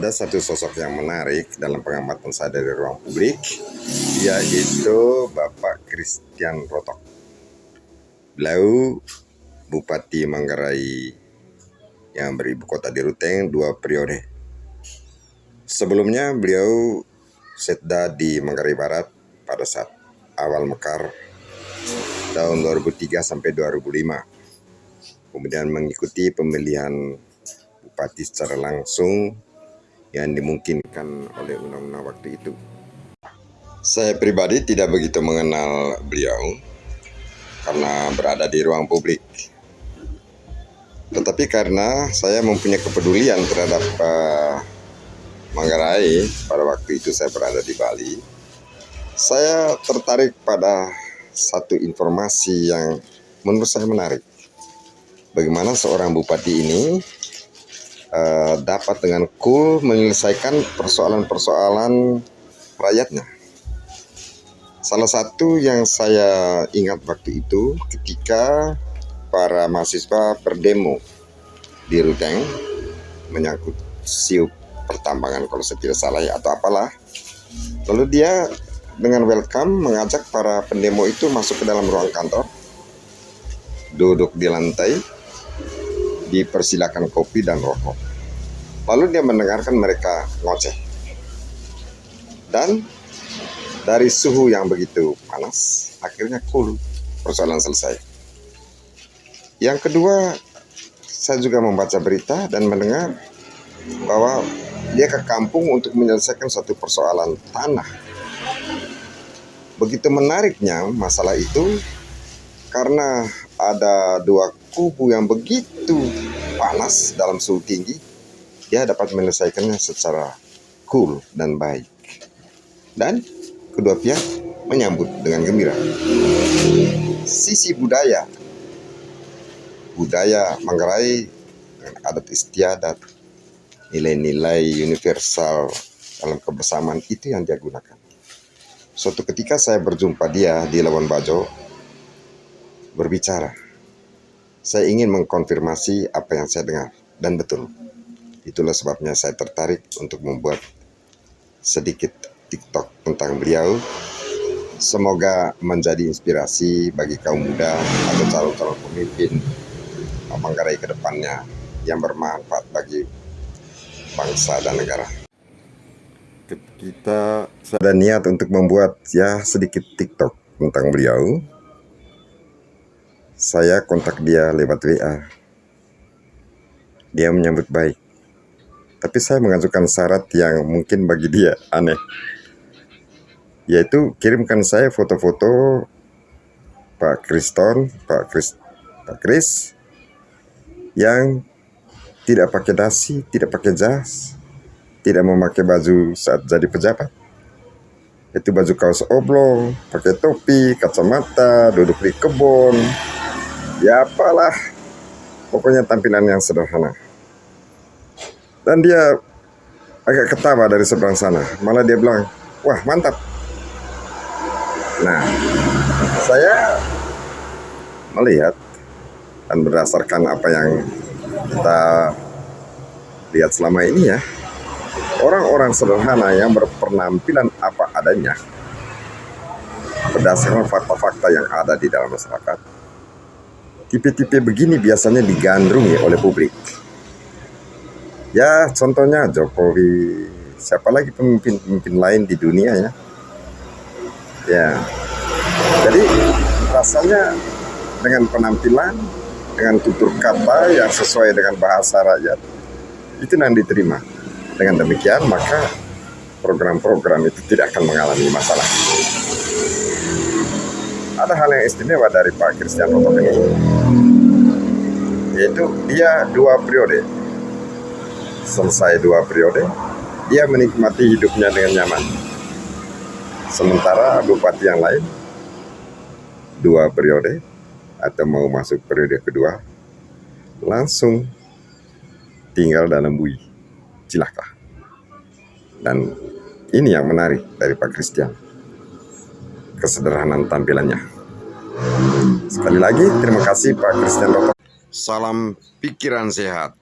Ada satu sosok yang menarik dalam pengamatan saya dari ruang publik, yaitu Bapak Christian Rotok. Beliau Bupati Manggarai yang beribu kota di Ruteng 2 periode. Sebelumnya beliau setda di Manggarai Barat pada saat awal mekar tahun 2003 sampai 2005. Kemudian mengikuti pemilihan bupati secara langsung yang dimungkinkan oleh undang-undang waktu itu. Saya pribadi tidak begitu mengenal beliau karena berada di ruang publik. Tetapi karena saya mempunyai kepedulian terhadap Manggarai, pada waktu itu saya berada di Bali, saya tertarik pada satu informasi yang menurut saya menarik. Bagaimana seorang bupati ini dapat dengan cool menyelesaikan persoalan-persoalan rakyatnya. Salah satu yang saya ingat waktu itu ketika para mahasiswa berdemo di Ruteng menyangkut siup pertambangan kalau saya tidak salah ya, atau apalah. Lalu dia dengan welcome mengajak para pendemo itu masuk ke dalam ruang kantor, duduk di lantai, dipersilakan kopi dan rokok. Lalu dia mendengarkan mereka ngoceh. Dan dari suhu yang begitu panas, akhirnya cool, persoalan selesai. Yang kedua, saya juga membaca berita dan mendengar bahwa dia ke kampung untuk menyelesaikan satu persoalan tanah. Begitu menariknya masalah itu karena ada dua kubu yang begitu panas dalam suhu tinggi, dia dapat menyelesaikannya secara cool dan baik. Dan kedua pihak menyambut dengan gembira. Sisi budaya Manggarai dengan adat istiadat, nilai-nilai universal dalam kebersamaan itu yang dia gunakan. Suatu ketika saya berjumpa dia di Labuan Bajo, berbicara. Saya ingin mengkonfirmasi apa yang saya dengar, dan betul. Itulah sebabnya saya tertarik untuk membuat sedikit TikTok tentang beliau. Semoga menjadi inspirasi bagi kaum muda atau calon-calon pemimpin Manggarai ke depannya yang bermanfaat bagi bangsa dan negara. Kita ada niat untuk membuat sedikit TikTok tentang beliau. Saya kontak dia lewat WA. Dia menyambut baik. Tapi saya mengajukan syarat yang mungkin bagi dia aneh. Yaitu kirimkan saya foto-foto Pak Kris yang tidak pakai dasi, tidak pakai jas, tidak memakai baju saat jadi pejabat. Itu baju kaos oblong, pakai topi, kacamata, duduk di kebun. Ya apalah, pokoknya tampilan yang sederhana. Dan dia agak ketawa dari seberang sana. Malah dia bilang, wah mantap. Nah, saya melihat dan berdasarkan apa yang kita lihat selama ini orang-orang sederhana yang berpenampilan apa adanya berdasarkan fakta-fakta yang ada di dalam masyarakat. Tipe-tipe begini biasanya digandrungi oleh publik. Ya, contohnya Jokowi, siapa lagi pemimpin lain di dunia ya. Jadi rasanya dengan penampilan, dengan tutur kata yang sesuai dengan bahasa rakyat, itu yang diterima. Dengan demikian maka program-program itu tidak akan mengalami masalah. Ada hal yang istimewa dari Pak Christian Rotok ini, yaitu dia 2 periode. Selesai 2 periode, dia menikmati hidupnya dengan nyaman. Sementara bupati yang lain 2 periode atau mau masuk periode kedua langsung tinggal dalam bui, cilaka. Dan ini yang menarik dari Pak Christian, kesederhanaan tampilannya. Sekali lagi terima kasih Pak Christian Rotok. Salam pikiran sehat.